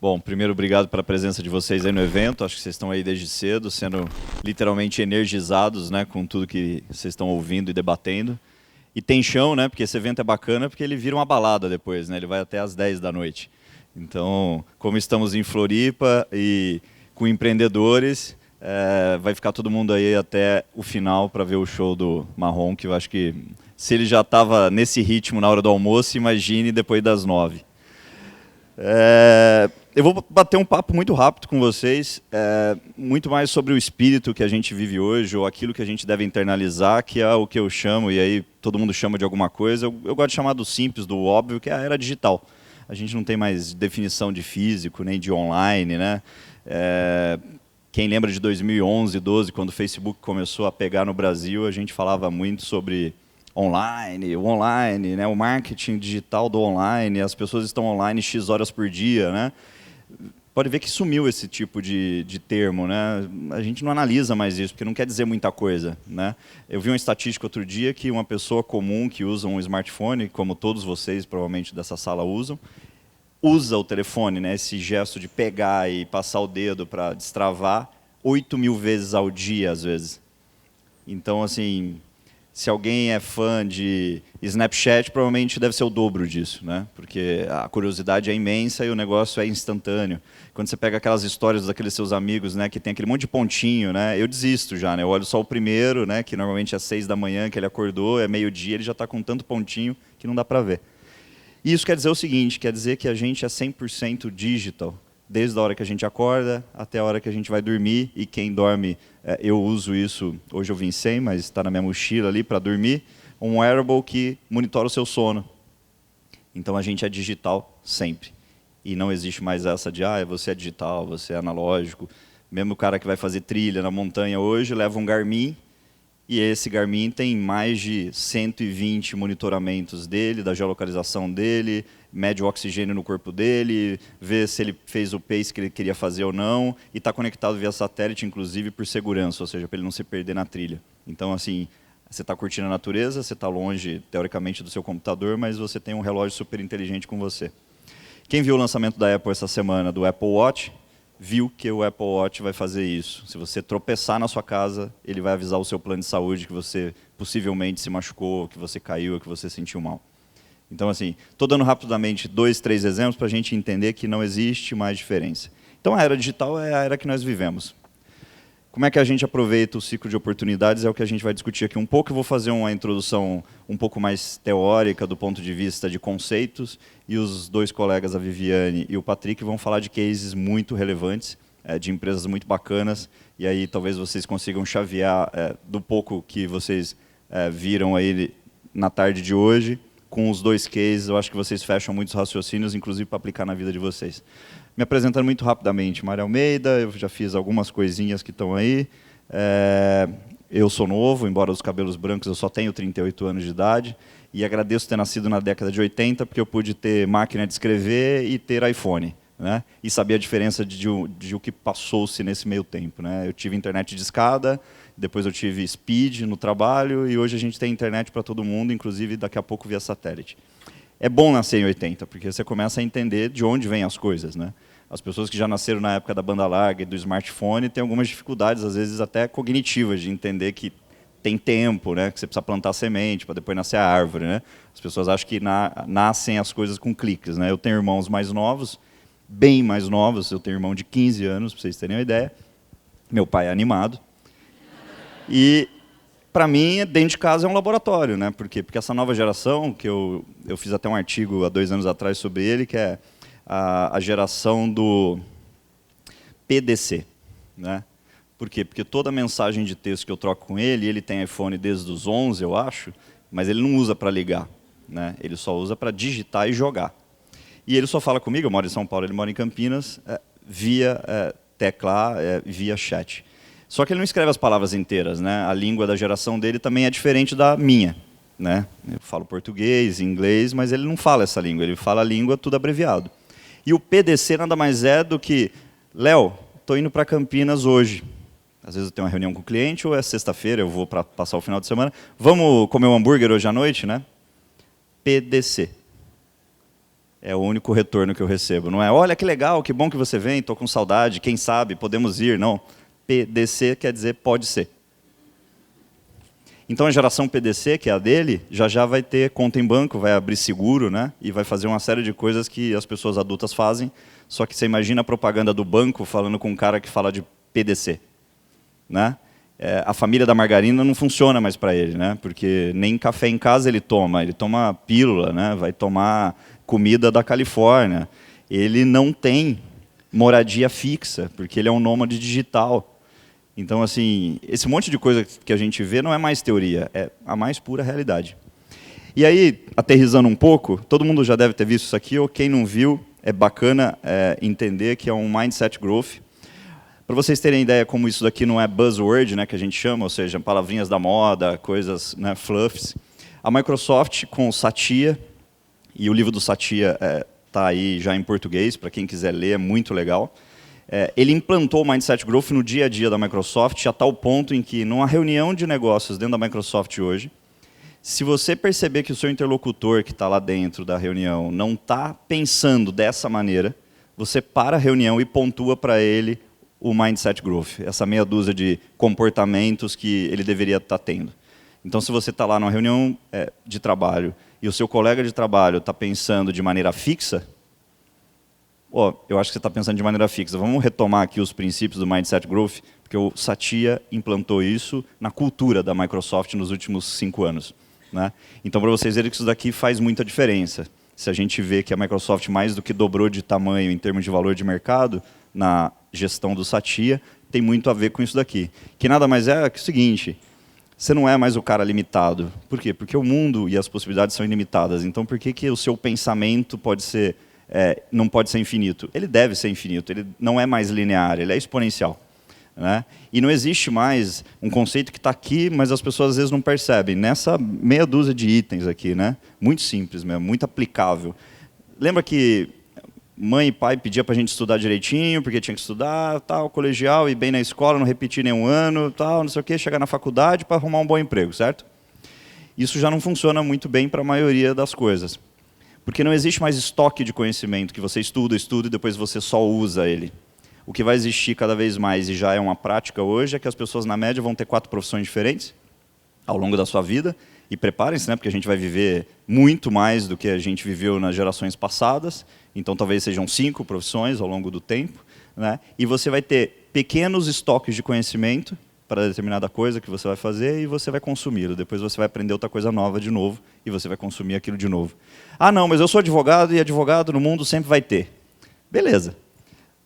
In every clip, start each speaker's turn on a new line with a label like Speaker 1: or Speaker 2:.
Speaker 1: Bom, primeiro, obrigado pela presença de vocês aí no evento. Acho que vocês estão aí desde cedo, sendo literalmente energizados, né, com tudo que vocês estão ouvindo e debatendo. E tem chão, né, porque esse evento é bacana, porque ele vira uma balada depois, né, ele vai até às 10 da noite. Então, como estamos em Floripa e com empreendedores, vai ficar todo mundo aí até o final para ver o show do Marrom, que eu acho que se ele já estava nesse ritmo na hora do almoço, imagine depois das 9. Eu vou bater um papo muito rápido com vocês, muito mais sobre o espírito que a gente vive hoje, ou aquilo que a gente deve internalizar, que é o que eu chamo, e aí todo mundo chama de alguma coisa, eu gosto de chamar do simples, do óbvio, que é a era digital. A gente não tem mais definição de físico, nem de online, né? Quem lembra de 2011, 12, quando o Facebook começou a pegar no Brasil, a gente falava muito sobre o online, né, o marketing digital do online, as pessoas estão online X horas por dia, né? Pode ver que sumiu esse tipo de termo, né? A gente não analisa mais isso, porque não quer dizer muita coisa, né? Eu vi uma estatística outro dia que uma pessoa comum que usa um smartphone, como todos vocês provavelmente dessa sala usam, usa o telefone, né, esse gesto de pegar e passar o dedo para destravar, 8.000 vezes ao dia, às vezes. Então, assim, se alguém é fã de Snapchat, provavelmente deve ser o dobro disso, né? Porque a curiosidade é imensa e o negócio é instantâneo. Quando você pega aquelas histórias daqueles seus amigos, né, que tem aquele monte de pontinho, né? Eu desisto já, né? Eu olho só o primeiro, né, que normalmente é 6 da manhã que ele acordou, é meio-dia, ele já está com tanto pontinho que não dá para ver. E isso quer dizer o seguinte, quer dizer que a gente é 100% digital, desde a hora que a gente acorda até a hora que a gente vai dormir, e quem dorme, eu uso isso, hoje eu vim sem, mas está na minha mochila ali para dormir, um wearable que monitora o seu sono. Então a gente é digital sempre. E não existe mais essa de, você é digital, você é analógico. Mesmo o cara que vai fazer trilha na montanha hoje, leva um Garmin, e esse Garmin tem mais de 120 monitoramentos dele, da geolocalização dele, mede o oxigênio no corpo dele, vê se ele fez o pace que ele queria fazer ou não, e está conectado via satélite, inclusive por segurança, ou seja, para ele não se perder na trilha. Então, assim, você está curtindo a natureza, você está longe, teoricamente, do seu computador, mas você tem um relógio super inteligente com você. Quem viu o lançamento da Apple essa semana, do Apple Watch, viu que o Apple Watch vai fazer isso. Se você tropeçar na sua casa, ele vai avisar o seu plano de saúde que você possivelmente se machucou, que você caiu, que você sentiu mal. Então, assim, estou dando rapidamente 2, 3 exemplos para a gente entender que não existe mais diferença. Então, a era digital é a era que nós vivemos. Como é que a gente aproveita o ciclo de oportunidades é o que a gente vai discutir aqui um pouco. Eu vou fazer uma introdução um pouco mais teórica do ponto de vista de conceitos, e os dois colegas, a Viviane e o Patrick, vão falar de cases muito relevantes, de empresas muito bacanas, e aí talvez vocês consigam chavear do pouco que vocês viram aí na tarde de hoje. Com os dois cases, eu acho que vocês fecham muitos raciocínios, inclusive para aplicar na vida de vocês. Me apresentando muito rapidamente, Mário Almeida, eu já fiz algumas coisinhas que estão aí. Eu sou novo, embora os cabelos brancos, eu só tenho 38 anos de idade, e agradeço ter nascido na década de 80, porque eu pude ter máquina de escrever e ter iPhone, né? E saber a diferença de o que passou-se nesse meio tempo, né? Eu tive internet de escada, depois eu tive speed no trabalho, e hoje a gente tem internet para todo mundo, inclusive daqui a pouco via satélite. É bom nascer em 80, porque você começa a entender de onde vêm as coisas, né? As pessoas que já nasceram na época da banda larga e do smartphone têm algumas dificuldades, às vezes até cognitivas, de entender que tem tempo, né? Que você precisa plantar semente para depois nascer a árvore, né? As pessoas acham que nascem as coisas com cliques, né? Eu tenho irmãos mais novos, bem mais novos, eu tenho irmão de 15 anos, para vocês terem uma ideia. Meu pai é animado. E, para mim, dentro de casa é um laboratório, né? Por quê? Porque essa nova geração, que eu fiz até um artigo há 2 anos atrás sobre ele, que é a geração do PDC, né? Por quê? Porque toda mensagem de texto que eu troco com ele, ele tem iPhone desde os 11, eu acho, mas ele não usa para ligar, né? Ele só usa para digitar e jogar. E ele só fala comigo, eu moro em São Paulo, ele mora em Campinas, via teclar, via chat. Só que ele não escreve as palavras inteiras, né? A língua da geração dele também é diferente da minha, né? Eu falo português, inglês, mas ele não fala essa língua, ele fala a língua tudo abreviado. E o PDC nada mais é do que, Léo, estou indo para Campinas hoje. Às vezes eu tenho uma reunião com o cliente, ou é sexta-feira, eu vou para passar o final de semana. Vamos comer um hambúrguer hoje à noite, né? PDC. É o único retorno que eu recebo. Não é, olha que legal, que bom que você vem, estou com saudade, quem sabe, podemos ir. Não. PDC quer dizer pode ser. Então a geração PDC, que é a dele, já vai ter conta em banco, vai abrir seguro, né? E vai fazer uma série de coisas que as pessoas adultas fazem. Só que você imagina a propaganda do banco falando com um cara que fala de PDC. Né? A família da margarina não funciona mais para ele, né? Porque nem café em casa ele toma pílula, né? Vai tomar comida da Califórnia. Ele não tem moradia fixa, porque ele é um nômade digital. Então, assim, esse monte de coisa que a gente vê não é mais teoria, é a mais pura realidade. E aí, aterrissando um pouco, todo mundo já deve ter visto isso aqui, ou quem não viu, é bacana entender que é um Mindset Growth. Para vocês terem ideia como isso daqui não é buzzword, né, que a gente chama, ou seja, palavrinhas da moda, coisas, né, fluffs. A Microsoft com o Satya, e o livro do Satya está aí já em português, para quem quiser ler, é muito legal. Ele implantou o Mindset Growth no dia a dia da Microsoft, a tal ponto em que, numa reunião de negócios dentro da Microsoft hoje, se você perceber que o seu interlocutor que está lá dentro da reunião não está pensando dessa maneira, você para a reunião e pontua para ele o Mindset Growth, essa meia dúzia de comportamentos que ele deveria estar tendo. Então, se você está lá numa reunião de trabalho e o seu colega de trabalho está pensando de maneira fixa, eu acho que você está pensando de maneira fixa. Vamos retomar aqui os princípios do Mindset Growth, porque o Satya implantou isso na cultura da Microsoft nos últimos 5 anos. Né? Então, para vocês verem que isso daqui faz muita diferença. Se a gente vê que a Microsoft mais do que dobrou de tamanho em termos de valor de mercado na gestão do Satya, tem muito a ver com isso daqui. Que nada mais é que o seguinte, você não é mais o cara limitado. Por quê? Porque o mundo e as possibilidades são ilimitadas. Então, por que o seu pensamento pode ser... não pode ser infinito? Ele deve ser infinito, ele não é mais linear, ele é exponencial. Né? E não existe mais um conceito que está aqui, mas as pessoas às vezes não percebem. Nessa meia dúzia de itens aqui, né? Muito simples mesmo, muito aplicável. Lembra que mãe e pai pediam para a gente estudar direitinho, porque tinha que estudar, tal, colegial, ir bem na escola, não repetir nenhum ano, tal, não sei o quê, chegar na faculdade para arrumar um bom emprego, certo? Isso já não funciona muito bem para a maioria das coisas. Porque não existe mais estoque de conhecimento que você estuda e depois você só usa ele. O que vai existir cada vez mais, e já é uma prática hoje, é que as pessoas, na média, vão ter 4 profissões diferentes ao longo da sua vida. E preparem-se, né, porque a gente vai viver muito mais do que a gente viveu nas gerações passadas. Então, talvez sejam 5 profissões ao longo do tempo. Né? E você vai ter pequenos estoques de conhecimento para determinada coisa que você vai fazer e você vai consumi-lo. Depois você vai aprender outra coisa nova de novo e você vai consumir aquilo de novo. Ah, não, mas eu sou advogado e advogado no mundo sempre vai ter. Beleza.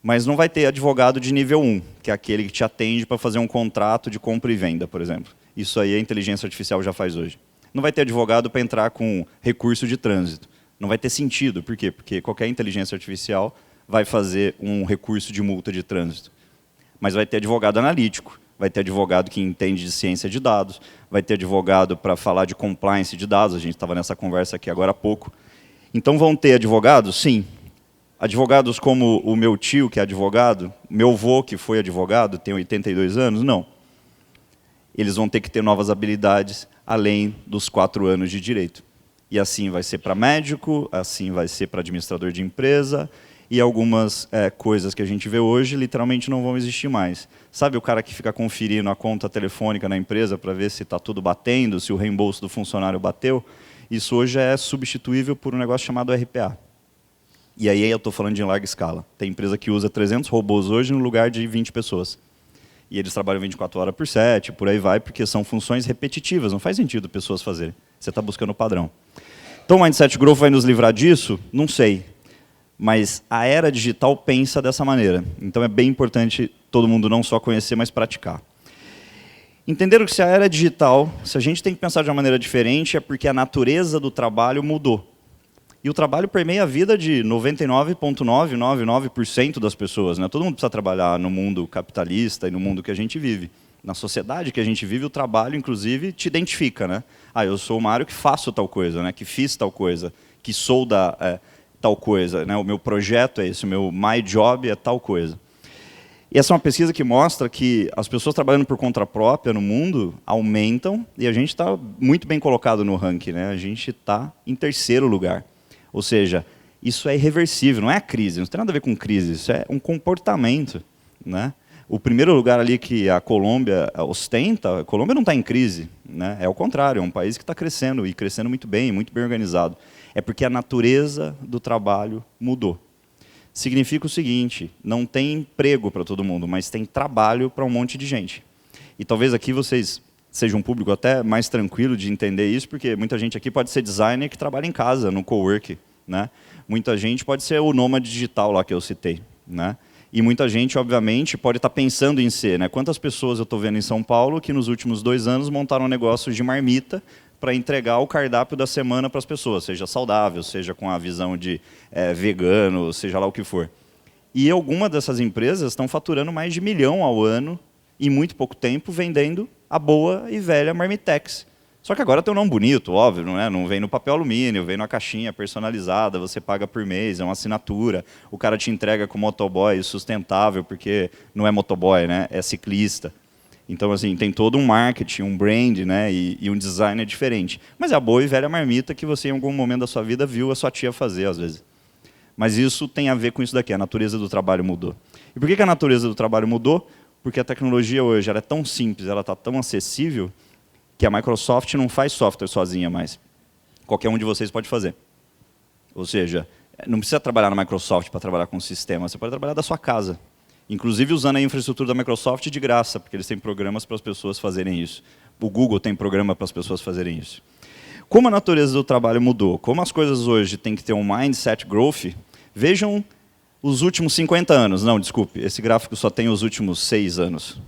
Speaker 1: Mas não vai ter advogado de nível 1, que é aquele que te atende para fazer um contrato de compra e venda, por exemplo. Isso aí a inteligência artificial já faz hoje. Não vai ter advogado para entrar com recurso de trânsito. Não vai ter sentido. Por quê? Porque qualquer inteligência artificial vai fazer um recurso de multa de trânsito. Mas vai ter advogado analítico, vai ter advogado que entende de ciência de dados, vai ter advogado para falar de compliance de dados, a gente estava nessa conversa aqui agora há pouco. Então vão ter advogados? Sim. Advogados como o meu tio, que é advogado, meu avô, que foi advogado, tem 82 anos? Não. Eles vão ter que ter novas habilidades, além dos 4 anos de direito. E assim vai ser para médico, assim vai ser para administrador de empresa, e algumas coisas que a gente vê hoje literalmente não vão existir mais. Sabe o cara que fica conferindo a conta telefônica na empresa para ver se está tudo batendo, se o reembolso do funcionário bateu? Isso hoje é substituível por um negócio chamado RPA. E aí eu estou falando de em larga escala. Tem empresa que usa 300 robôs hoje no lugar de 20 pessoas. E eles trabalham 24 horas por 7, por aí vai, porque são funções repetitivas, não faz sentido pessoas fazerem. Você está buscando o padrão. Então o Mindset Growth vai nos livrar disso? Não sei. Mas a era digital pensa dessa maneira. Então é bem importante todo mundo não só conhecer, mas praticar. Entenderam que se a era é digital, se a gente tem que pensar de uma maneira diferente, é porque a natureza do trabalho mudou. E o trabalho permeia a vida de 99,999% das pessoas. Né? Todo mundo precisa trabalhar no mundo capitalista e no mundo que a gente vive. Na sociedade que a gente vive, o trabalho, inclusive, te identifica. Né? Ah, eu sou o Mário que faço tal coisa, né? Que fiz tal coisa, que sou da tal coisa. Né? O meu projeto é esse, o meu my job é tal coisa. E essa é uma pesquisa que mostra que as pessoas trabalhando por conta própria no mundo aumentam e a gente está muito bem colocado no ranking. Né? A gente está em 3º lugar. Ou seja, isso é irreversível, não é a crise, não tem nada a ver com crise, isso é um comportamento, né? O primeiro lugar ali que a Colômbia ostenta, a Colômbia não está em crise, né? É o contrário, é um país que está crescendo, e crescendo muito bem organizado. É porque a natureza do trabalho mudou. Significa o seguinte, não tem emprego para todo mundo, mas tem trabalho para um monte de gente. E talvez aqui vocês sejam um público até mais tranquilo de entender isso, porque muita gente aqui pode ser designer que trabalha em casa, no cowork, né? Muita gente pode ser o nômade digital lá que eu citei, né? E muita gente, obviamente, pode estar pensando em ser, né? Quantas pessoas eu estou vendo em São Paulo que nos últimos 2 anos montaram negócios de marmita para entregar o cardápio da semana para as pessoas, seja saudável, seja com a visão de vegano, seja lá o que for. E algumas dessas empresas estão faturando mais de 1 milhão ao ano, em muito pouco tempo, vendendo a boa e velha Marmitex. Só que agora tem um nome bonito, óbvio, não é? Não vem no papel alumínio, vem na caixinha personalizada, você paga por mês, é uma assinatura, o cara te entrega com motoboy sustentável, porque não é motoboy, né? É ciclista. Então, assim, tem todo um marketing, um brand, né? E um design diferente. Mas é a boa e velha marmita que você, em algum momento da sua vida, viu a sua tia fazer, às vezes. Mas isso tem a ver com isso daqui, a natureza do trabalho mudou. E por que a natureza do trabalho mudou? Porque a tecnologia hoje ela é tão simples, ela está tão acessível, que a Microsoft não faz software sozinha mais. Qualquer um de vocês pode fazer. Ou seja, não precisa trabalhar na Microsoft para trabalhar com o sistema, você pode trabalhar da sua casa. Inclusive usando a infraestrutura da Microsoft de graça, porque eles têm programas para as pessoas fazerem isso. O Google tem programa para as pessoas fazerem isso. Como a natureza do trabalho mudou, como as coisas hoje têm que ter um mindset growth, vejam os últimos 50 anos. Não, desculpe, esse gráfico só tem os últimos 6 anos.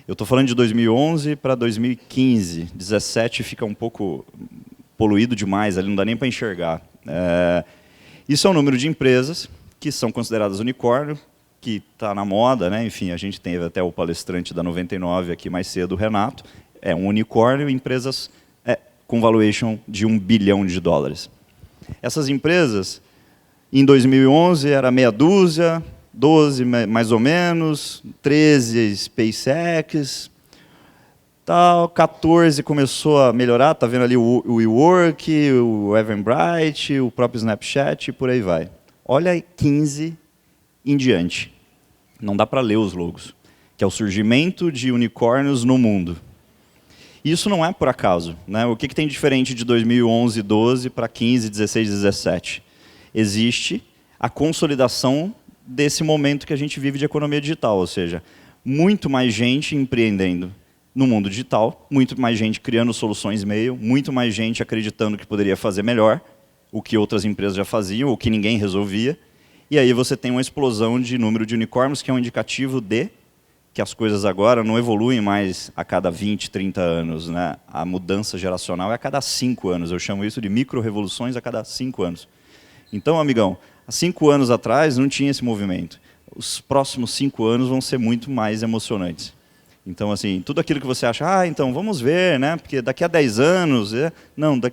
Speaker 1: Eu estou falando de 2011 para 2015. 17 fica um pouco poluído demais, ali não dá nem para enxergar. Isso é o número de empresas que são consideradas unicórnio, que está na moda, né? Enfim, a gente teve até o palestrante da 99 aqui mais cedo, o Renato. É um unicórnio, empresas com valuation de $1 bilhão. Essas empresas, em 2011, era meia dúzia, 12 mais ou menos, 13 SpaceX, tal, 14 começou a melhorar, está vendo ali o WeWork, o Eventbrite, o próprio Snapchat e por aí vai. Olha 15 em diante. Não dá para ler os logos, que é o surgimento de unicórnios no mundo. Isso não é por acaso, né? O que tem de diferente de 2011, 12 para 15, 16, 17? Existe a consolidação desse momento que a gente vive de economia digital, ou seja, muito mais gente empreendendo no mundo digital, muito mais gente criando soluções e-mail, muito mais gente acreditando que poderia fazer melhor o que outras empresas já faziam, o que ninguém resolvia, e aí você tem uma explosão de número de unicórnios, que é um indicativo de que as coisas agora não evoluem mais a cada 20, 30 anos, né? A mudança geracional é a cada 5 anos, eu chamo isso de micro-revoluções a cada 5 anos. Então, amigão, há 5 anos atrás não tinha esse movimento. Os próximos 5 anos vão ser muito mais emocionantes. Então, assim, tudo aquilo que você acha, então, vamos ver, né? Porque daqui a 10 anos...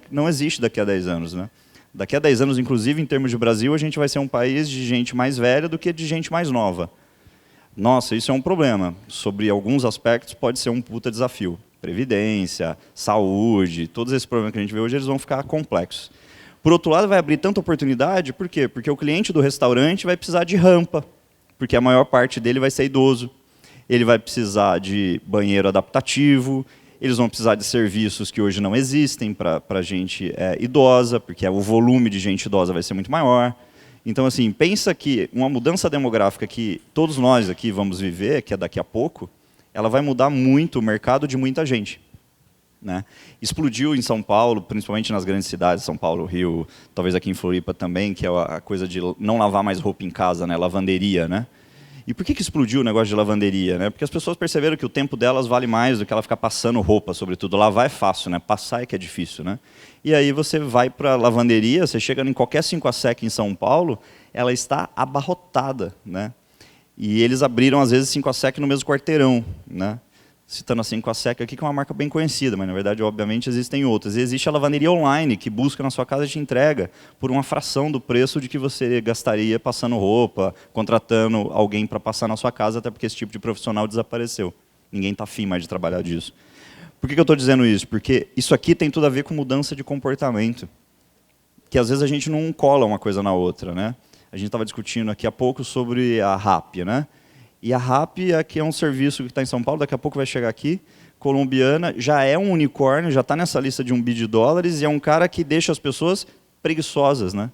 Speaker 1: Não existe daqui a 10 anos, né? Daqui a 10 anos, inclusive, em termos de Brasil, a gente vai ser um país de gente mais velha do que de gente mais nova. Nossa, isso é um problema. Sobre alguns aspectos, pode ser um puta desafio. Previdência, saúde, todos esses problemas que a gente vê hoje, eles vão ficar complexos. Por outro lado, vai abrir tanta oportunidade, por quê? Porque o cliente do restaurante vai precisar de rampa, porque a maior parte dele vai ser idoso. Ele vai precisar de banheiro adaptativo, eles vão precisar de serviços que hoje não existem para gente idosa, porque o volume de gente idosa vai ser muito maior. Então, assim, pensa que uma mudança demográfica que todos nós aqui vamos viver, que é daqui a pouco, ela vai mudar muito o mercado de muita gente. Né? Explodiu em São Paulo, principalmente nas grandes cidades, São Paulo, Rio, talvez aqui em Floripa também, que é a coisa de não lavar mais roupa em casa, né? Lavanderia, né? E por que explodiu o negócio de lavanderia? Né? Porque as pessoas perceberam que o tempo delas vale mais do que ela ficar passando roupa, sobretudo. Lavar é fácil, né? Passar é que é difícil. Né? E aí você vai para a lavanderia, você chega em qualquer 5 a Sec em São Paulo, ela está abarrotada. Né? E eles abriram, às vezes, 5 a Sec no mesmo quarteirão. Né? Citando a 5 a Sec aqui, que é uma marca bem conhecida, mas, na verdade, obviamente, existem outras. E existe a lavanderia online, que busca na sua casa e te entrega por uma fração do preço de que você gastaria passando roupa, contratando alguém para passar na sua casa, até porque esse tipo de profissional desapareceu. Ninguém está afim mais de trabalhar disso. Por que eu estou dizendo isso? Porque isso aqui tem tudo a ver com mudança de comportamento. que às vezes a gente não cola uma coisa na outra, né? A gente estava discutindo aqui há pouco sobre a RAP, né? E a RAP aqui é um serviço que está em São Paulo, daqui a pouco vai chegar aqui, colombiana, já é um unicórnio, já está nessa lista de $1 bilhão e é um cara que deixa as pessoas preguiçosas, né?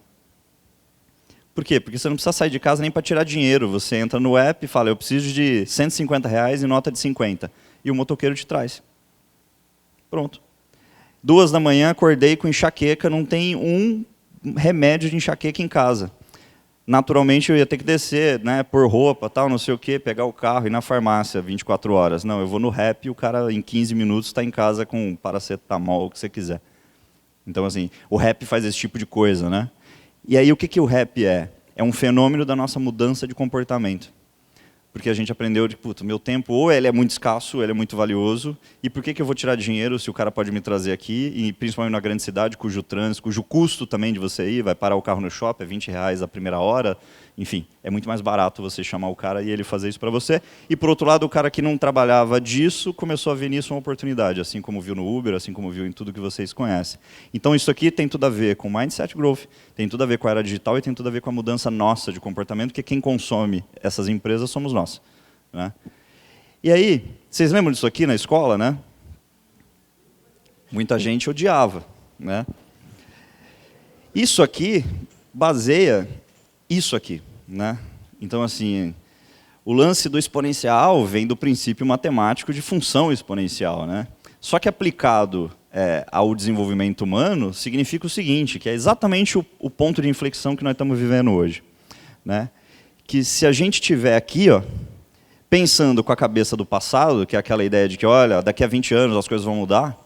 Speaker 1: Por quê? Porque você não precisa sair de casa nem para tirar dinheiro. Você entra no app e fala, eu preciso de R$ 150 e nota de 50. E o motoqueiro te traz. Pronto. 2 da manhã, acordei com enxaqueca, não tem um remédio de enxaqueca em casa. Naturalmente, eu ia ter que descer, né, pôr roupa, tal, não sei o quê, pegar o carro e ir na farmácia 24 horas. Não, eu vou no Rap e o cara, em 15 minutos, está em casa com paracetamol, o que você quiser. Então, assim, o Rap faz esse tipo de coisa, né? E aí, o que o Rap é? É um fenômeno da nossa mudança de comportamento. Porque a gente aprendeu de, puta, meu tempo ou ele é muito escasso, ou ele é muito valioso, e por que eu vou tirar dinheiro se o cara pode me trazer aqui, e principalmente na grande cidade, cujo trânsito, cujo custo também de você ir, vai parar o carro no shopping, é R$ 20 a primeira hora, enfim, é muito mais barato você chamar o cara e ele fazer isso para você. E, por outro lado, o cara que não trabalhava disso começou a ver nisso uma oportunidade, assim como viu no Uber, assim como viu em tudo que vocês conhecem. Então, isso aqui tem tudo a ver com Mindset Growth, tem tudo a ver com a era digital e tem tudo a ver com a mudança nossa de comportamento, porque quem consome essas empresas somos nós. Né? E aí, vocês lembram disso aqui na escola, né? Muita gente odiava. Né? Isso aqui baseia isso aqui. Né? Então, assim, o lance do exponencial vem do princípio matemático de função exponencial. Né? Só que aplicado ao desenvolvimento humano, significa o seguinte, que é exatamente o ponto de inflexão que nós estamos vivendo hoje. Né? Que se a gente estiver aqui, ó, pensando com a cabeça do passado, que é aquela ideia de que, olha, daqui a 20 anos as coisas vão mudar,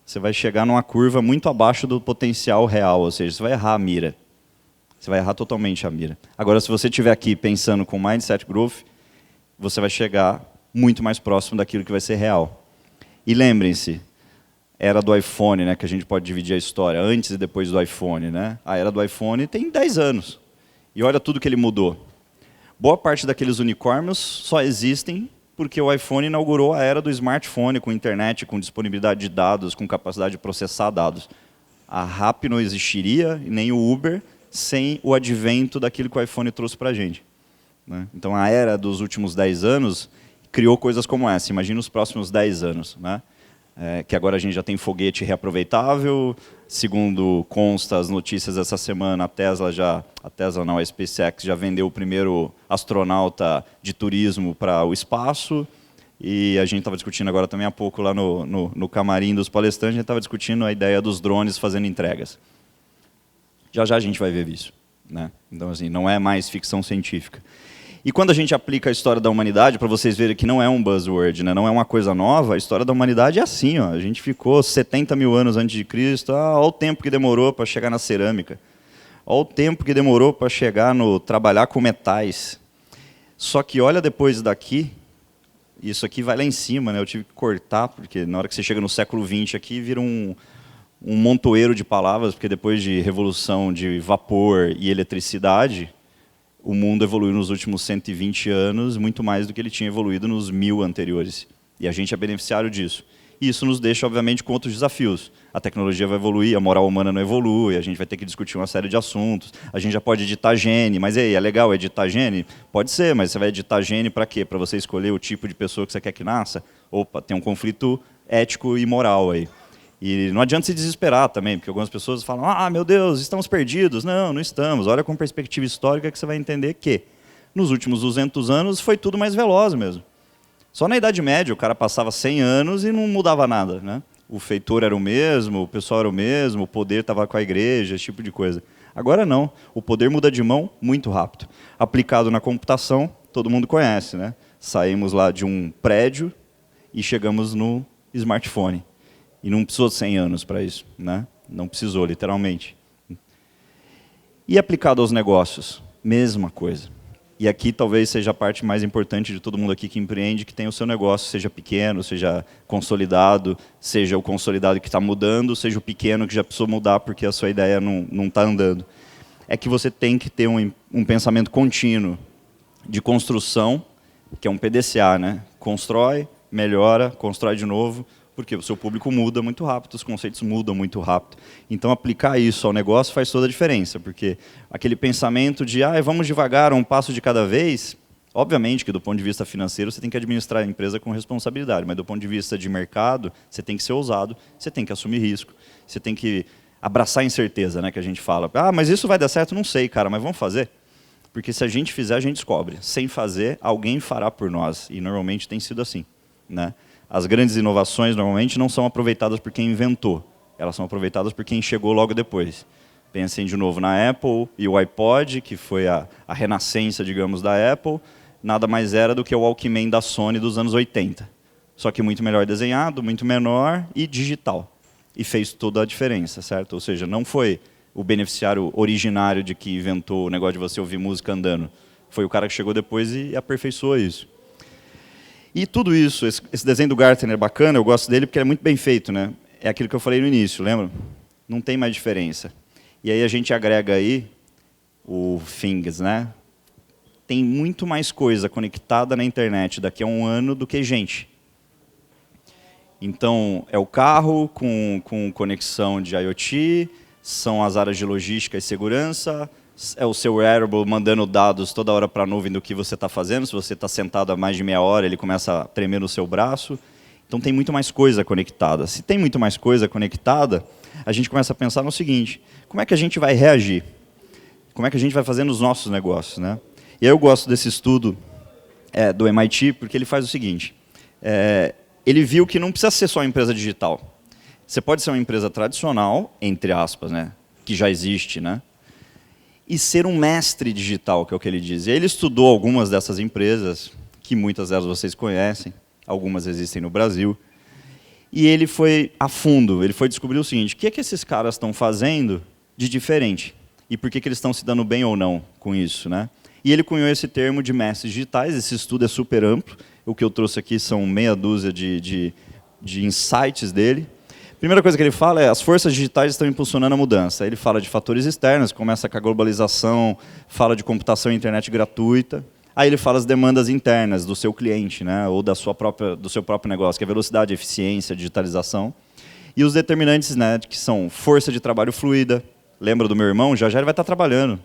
Speaker 1: você vai chegar numa curva muito abaixo do potencial real, ou seja, você vai errar a mira. Você vai errar totalmente a mira. Agora, se você estiver aqui pensando com Mindset Growth, você vai chegar muito mais próximo daquilo que vai ser real. E lembrem-se, era do iPhone, né, que a gente pode dividir a história, antes e depois do iPhone. Né? A era do iPhone tem 10 anos. E olha tudo que ele mudou. Boa parte daqueles unicórnios só existem porque o iPhone inaugurou a era do smartphone, com internet, com disponibilidade de dados, com capacidade de processar dados. A RAP não existiria, nem o Uber, sem o advento daquilo que o iPhone trouxe para a gente. Né? Então, a era dos últimos 10 anos criou coisas como essa. Imagina os próximos 10 anos. Né? Que agora a gente já tem foguete reaproveitável. Segundo consta as notícias essa semana, a SpaceX já vendeu o primeiro astronauta de turismo para o espaço. E a gente estava discutindo agora também há pouco lá no camarim dos palestrantes, a gente estava discutindo a ideia dos drones fazendo entregas. Já já a gente vai ver isso. Né? Então, assim, não é mais ficção científica. E quando a gente aplica a história da humanidade, para vocês verem que não é um buzzword, né? Não é uma coisa nova, a história da humanidade é assim. Ó. A gente ficou 70 mil anos antes de Cristo, olha o tempo que demorou para chegar na cerâmica. Olha o tempo que demorou para chegar no trabalhar com metais. Só que olha depois daqui, isso aqui vai lá em cima, né? Eu tive que cortar, porque na hora que você chega no século XX aqui, vira um montoeiro de palavras, porque depois de revolução de vapor e eletricidade, o mundo evoluiu nos últimos 120 anos, muito mais do que ele tinha evoluído nos 1000 anteriores. E a gente é beneficiário disso. E isso nos deixa, obviamente, com outros desafios. A tecnologia vai evoluir, a moral humana não evolui, a gente vai ter que discutir uma série de assuntos. A gente já pode editar gene, mas e aí, é legal editar gene? Pode ser, mas você vai editar gene para quê? Para você escolher o tipo de pessoa que você quer que nasça? Opa, tem um conflito ético e moral aí. E não adianta se desesperar também, porque algumas pessoas falam, ah, meu Deus, estamos perdidos. Não, não estamos. Olha com perspectiva histórica que você vai entender que nos últimos 200 anos foi tudo mais veloz mesmo. Só na Idade Média o cara passava 100 anos e não mudava nada. Né? O feitor era o mesmo, o pessoal era o mesmo, o poder estava com a igreja, esse tipo de coisa. Agora não, o poder muda de mão muito rápido. Aplicado na computação, todo mundo conhece. Né? Saímos lá de um prédio e chegamos no smartphone. E não precisou de 100 anos para isso, né? Não precisou, literalmente. E aplicado aos negócios, mesma coisa. E aqui talvez seja a parte mais importante de todo mundo aqui que empreende, que tem o seu negócio, seja pequeno, seja consolidado, seja o consolidado que está mudando, seja o pequeno que já precisou mudar porque a sua ideia não está andando. É que você tem que ter um pensamento contínuo de construção, que é um PDCA, né? Constrói, melhora, constrói de novo, Porque o seu público muda muito rápido, os conceitos mudam muito rápido. Então, aplicar isso ao negócio faz toda a diferença, porque aquele pensamento de vamos devagar, um passo de cada vez, obviamente que do ponto de vista financeiro você tem que administrar a empresa com responsabilidade, mas do ponto de vista de mercado, você tem que ser ousado, você tem que assumir risco, você tem que abraçar a incerteza, né, que a gente fala. Mas isso vai dar certo? Não sei, cara, mas vamos fazer? Porque se a gente fizer, a gente descobre. Sem fazer, alguém fará por nós. E normalmente tem sido assim, né? As grandes inovações, normalmente, não são aproveitadas por quem inventou. Elas são aproveitadas por quem chegou logo depois. Pensem de novo na Apple e o iPod, que foi a renascença, digamos, da Apple. Nada mais era do que o Walkman da Sony dos anos 80. Só que muito melhor desenhado, muito menor e digital. E fez toda a diferença, certo? Ou seja, não foi o beneficiário originário de que inventou o negócio de você ouvir música andando. Foi o cara que chegou depois e aperfeiçoou isso. E tudo isso, esse desenho do Gartner é bacana, eu gosto dele porque ele é muito bem feito, né? É aquilo que eu falei no início, lembra? Não tem mais diferença. E aí a gente agrega aí o Things, né? Tem muito mais coisa conectada na internet daqui a um ano do que gente. Então, é o carro com conexão de IoT, são as áreas de logística e segurança, é o seu wearable mandando dados toda hora para a nuvem do que você está fazendo. Se você está sentado há mais de meia hora, ele começa a tremer no seu braço. Então, tem muito mais coisa conectada. Se tem muito mais coisa conectada, a gente começa a pensar no seguinte: como é que a gente vai reagir? Como é que a gente vai fazer nos nossos negócios, né? E aí eu gosto desse estudo do MIT, porque ele faz o seguinte. Ele viu que não precisa ser só uma empresa digital. Você pode ser uma empresa tradicional, entre aspas, né, que já existe, né, e ser um mestre digital, que é o que ele diz. E ele estudou algumas dessas empresas, que muitas delas vocês conhecem, algumas existem no Brasil, e ele foi a fundo, ele foi descobrir o seguinte: o que é que esses caras estão fazendo de diferente? E por que eles estão se dando bem ou não com isso, né? E ele cunhou esse termo de mestres digitais. Esse estudo é super amplo. O que eu trouxe aqui são meia dúzia de insights dele. A primeira coisa que ele fala é: as forças digitais estão impulsionando a mudança. Ele fala de fatores externos, começa com a globalização, fala de computação e internet gratuita. Aí ele fala as demandas internas do seu cliente, né, ou do seu próprio negócio, que é velocidade, eficiência, digitalização. E os determinantes, né, que são força de trabalho fluida. Lembra do meu irmão? Já ele vai estar trabalhando.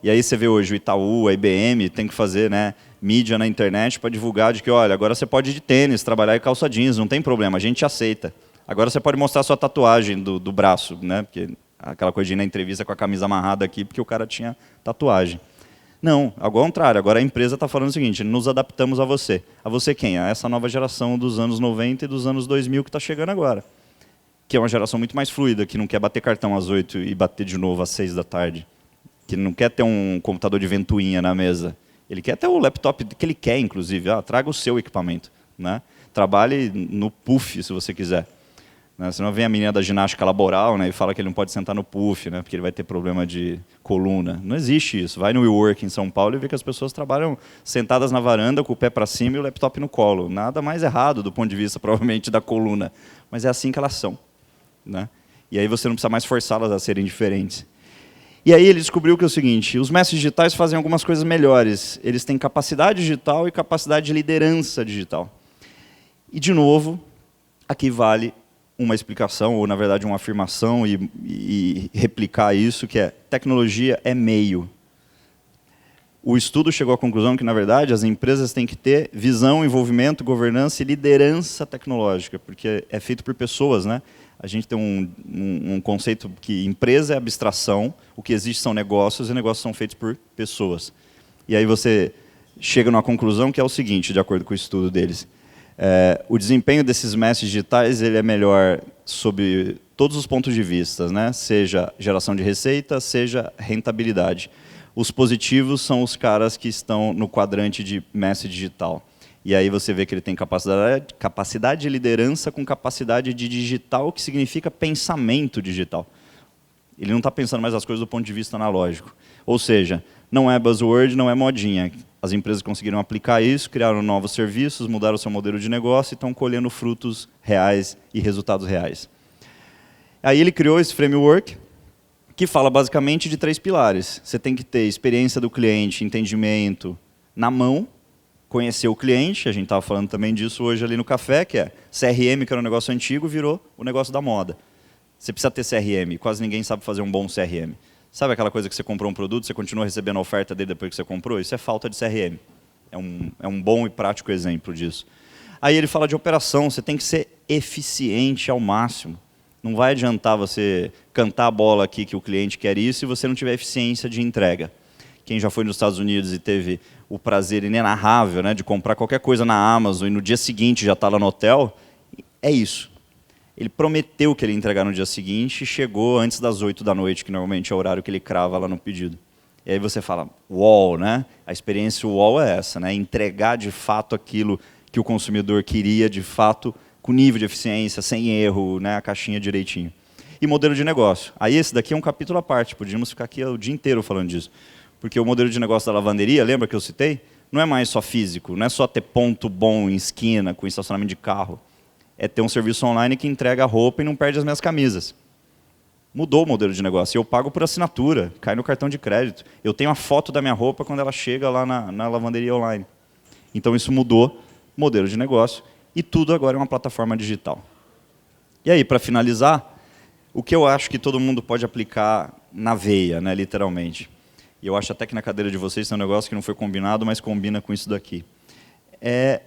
Speaker 1: E aí você vê hoje o Itaú, a IBM, tem que fazer, né, mídia na internet para divulgar de que, olha, agora você pode ir de tênis, trabalhar em calça jeans, não tem problema, a gente aceita. Agora você pode mostrar sua tatuagem do braço, né, porque aquela coisa de ir na entrevista com a camisa amarrada aqui, porque o cara tinha tatuagem. Não, ao contrário, agora a empresa está falando o seguinte: nos adaptamos a você. A você quem? A essa nova geração dos anos 90 e dos anos 2000 que está chegando agora. Que é uma geração muito mais fluida, que não quer bater cartão às 8 e bater de novo às 6 da tarde. Que não quer ter um computador de ventoinha na mesa. Ele quer ter o laptop que ele quer, inclusive. Traga o seu equipamento, né? Trabalhe no puff, se você quiser. Né? Senão vem a menina da ginástica laboral, né, e fala que ele não pode sentar no puff, né, porque ele vai ter problema de coluna. Não existe isso. Vai no WeWork em São Paulo e vê que as pessoas trabalham sentadas na varanda, com o pé para cima e o laptop no colo. Nada mais errado do ponto de vista, provavelmente, da coluna. Mas é assim que elas são. Né? E aí você não precisa mais forçá-las a serem diferentes. E aí ele descobriu que é o seguinte: os mestres digitais fazem algumas coisas melhores. Eles têm capacidade digital e capacidade de liderança digital. E, de novo, aqui vale uma explicação, ou, na verdade, uma afirmação, e replicar isso, que é: tecnologia é meio. O estudo chegou à conclusão que, na verdade, as empresas têm que ter visão, envolvimento, governança e liderança tecnológica, porque é feito por pessoas, né? A gente tem um conceito que empresa é abstração, o que existe são negócios, e negócios são feitos por pessoas. E aí você chega numa conclusão que é o seguinte, de acordo com o estudo deles: o desempenho desses mestres digitais ele é melhor sob todos os pontos de vista, né? Seja geração de receita, seja rentabilidade. Os positivos são os caras que estão no quadrante de mestre digital. E aí você vê que ele tem capacidade de liderança com capacidade de digital, que significa pensamento digital. Ele não está pensando mais as coisas do ponto de vista analógico. Ou seja, não é buzzword, não é modinha. As empresas conseguiram aplicar isso, criaram novos serviços, mudaram o seu modelo de negócio e estão colhendo frutos reais e resultados reais. Aí ele criou esse framework, que fala basicamente de 3 pilares. Você tem que ter experiência do cliente, entendimento na mão, conhecer o cliente, a gente estava falando também disso hoje ali no café, que é CRM, que era um negócio antigo, virou o negócio da moda. Você precisa ter CRM, quase ninguém sabe fazer um bom CRM. Sabe aquela coisa que você comprou um produto, você continua recebendo a oferta dele depois que você comprou? Isso é falta de CRM. É um bom e prático exemplo disso. Aí ele fala de operação, você tem que ser eficiente ao máximo. Não vai adiantar você cantar a bola aqui que o cliente quer isso se você não tiver eficiência de entrega. Quem já foi nos Estados Unidos e teve o prazer inenarrável, né, de comprar qualquer coisa na Amazon e no dia seguinte já está lá no hotel, é isso. Ele prometeu que ele ia entregar no dia seguinte e chegou antes das 8 da noite, que normalmente é o horário que ele crava lá no pedido. E aí você fala, uau, né? A experiência uau é essa, né? Entregar de fato aquilo que o consumidor queria, de fato, com nível de eficiência, sem erro, né? A caixinha direitinho. E modelo de negócio. Aí esse daqui é um capítulo à parte, podíamos ficar aqui o dia inteiro falando disso. Porque o modelo de negócio da lavanderia, lembra que eu citei? Não é mais só físico, não é só ter ponto bom em esquina, com estacionamento de carro. É ter um serviço online que entrega a roupa e não perde as minhas camisas. Mudou o modelo de negócio. Eu pago por assinatura, cai no cartão de crédito. Eu tenho a foto da minha roupa quando ela chega lá na lavanderia online. Então isso mudou o modelo de negócio e tudo agora é uma plataforma digital. E aí, para finalizar, o que eu acho que todo mundo pode aplicar na veia, né, literalmente. E eu acho até que na cadeira de vocês tem um negócio que não foi combinado, mas combina com isso daqui. É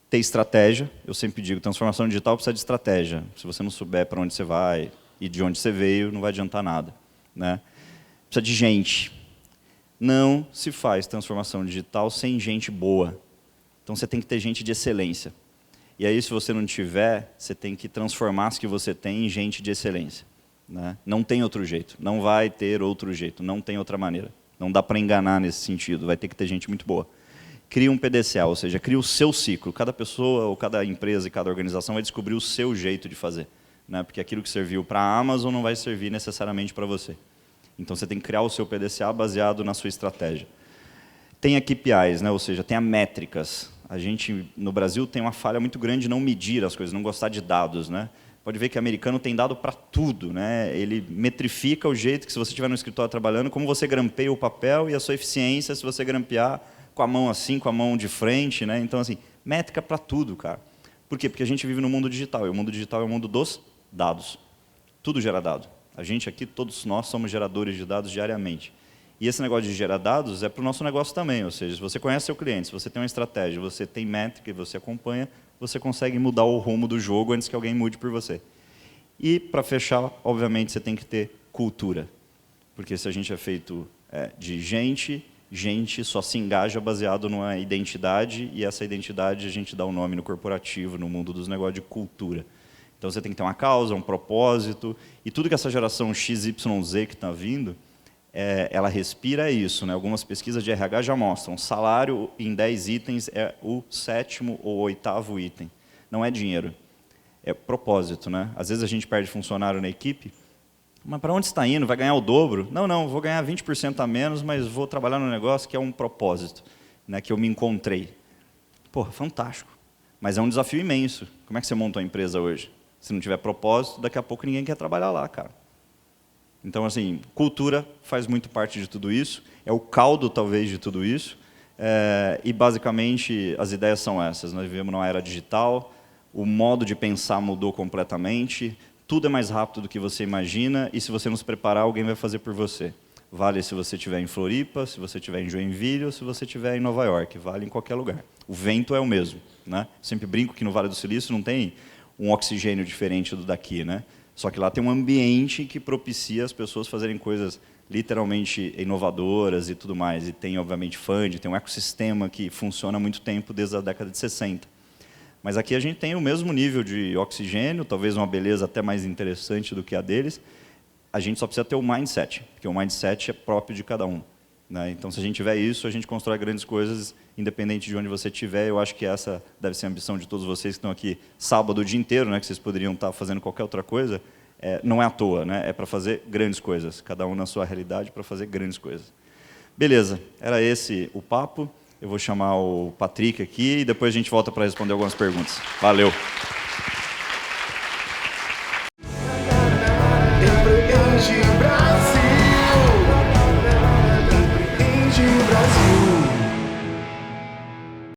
Speaker 1: ter estratégia. Eu sempre digo, transformação digital precisa de estratégia. Se você não souber para onde você vai e de onde você veio, não vai adiantar nada, né? Precisa de gente. Não se faz transformação digital sem gente boa. Então você tem que ter gente de excelência. E aí, se você não tiver, você tem que transformar as que você tem em gente de excelência, né? Não tem outro jeito. Não vai ter outro jeito. Não tem outra maneira. Não dá para enganar nesse sentido. Vai ter que ter gente muito boa. Cria um PDCA, ou seja, cria o seu ciclo. Cada pessoa, ou cada empresa e cada organização vai descobrir o seu jeito de fazer, né? Porque aquilo que serviu para a Amazon não vai servir necessariamente para você. Então você tem que criar o seu PDCA baseado na sua estratégia. Tem a KPIs, né? Ou seja, tem a métricas. A gente, no Brasil, tem uma falha muito grande de não medir as coisas, não gostar de dados, né? Pode ver que o americano tem dado para tudo, né? Ele metrifica o jeito que, se você estiver no escritório trabalhando, como você grampeia o papel e a sua eficiência se você grampear com a mão assim, com a mão de frente, né? Então, assim, métrica para tudo, cara. Por quê? Porque a gente vive no mundo digital, e o mundo digital é o mundo dos dados. Tudo gera dado. A gente aqui, todos nós, somos geradores de dados diariamente. E esse negócio de gerar dados é para o nosso negócio também, ou seja, se você conhece seu cliente, se você tem uma estratégia, você tem métrica e você acompanha, você consegue mudar o rumo do jogo antes que alguém mude por você. E, para fechar, obviamente, você tem que ter cultura. Porque se a gente é feito de gente só se engaja baseado numa identidade, e essa identidade a gente dá um nome no corporativo, no mundo dos negócios de cultura. Então você tem que ter uma causa, um propósito, e tudo que essa geração XYZ que está vindo, ela respira isso, né? Algumas pesquisas de RH já mostram, salário em 10 itens é o 7º ou 8º item. Não é dinheiro, é propósito, né? Às vezes a gente perde funcionário na equipe, mas para onde está indo? Vai ganhar o dobro? Não, vou ganhar 20% a menos, mas vou trabalhar no negócio que é um propósito, né, que eu me encontrei. Porra, fantástico. Mas é um desafio imenso. Como é que você monta uma empresa hoje? Se não tiver propósito, daqui a pouco ninguém quer trabalhar lá, cara. Então, assim, cultura faz muito parte de tudo isso, é o caldo, talvez, de tudo isso, e, basicamente, as ideias são essas. Nós vivemos numa era digital, o modo de pensar mudou completamente, tudo é mais rápido do que você imagina, e se você não se preparar, alguém vai fazer por você. Vale se você estiver em Floripa, se você estiver em Joinville, ou se você estiver em Nova York, vale em qualquer lugar. O vento é o mesmo, né? Sempre brinco que no Vale do Silício não tem um oxigênio diferente do daqui, né? Só que lá tem um ambiente que propicia as pessoas fazerem coisas literalmente inovadoras e tudo mais. E tem, obviamente, funding, tem um ecossistema que funciona há muito tempo, desde a década de 60. Mas aqui a gente tem o mesmo nível de oxigênio, talvez uma beleza até mais interessante do que a deles. A gente só precisa ter o mindset, porque o mindset é próprio de cada um, né? Então, se a gente tiver isso, a gente constrói grandes coisas, independente de onde você estiver. Eu acho que essa deve ser a ambição de todos vocês que estão aqui sábado o dia inteiro, né, que vocês poderiam estar fazendo qualquer outra coisa. Não é à toa, né? É para fazer grandes coisas, cada um na sua realidade, para fazer grandes coisas. Beleza, era esse o papo. Eu vou chamar o Patrick aqui e depois a gente volta para responder algumas perguntas. Valeu!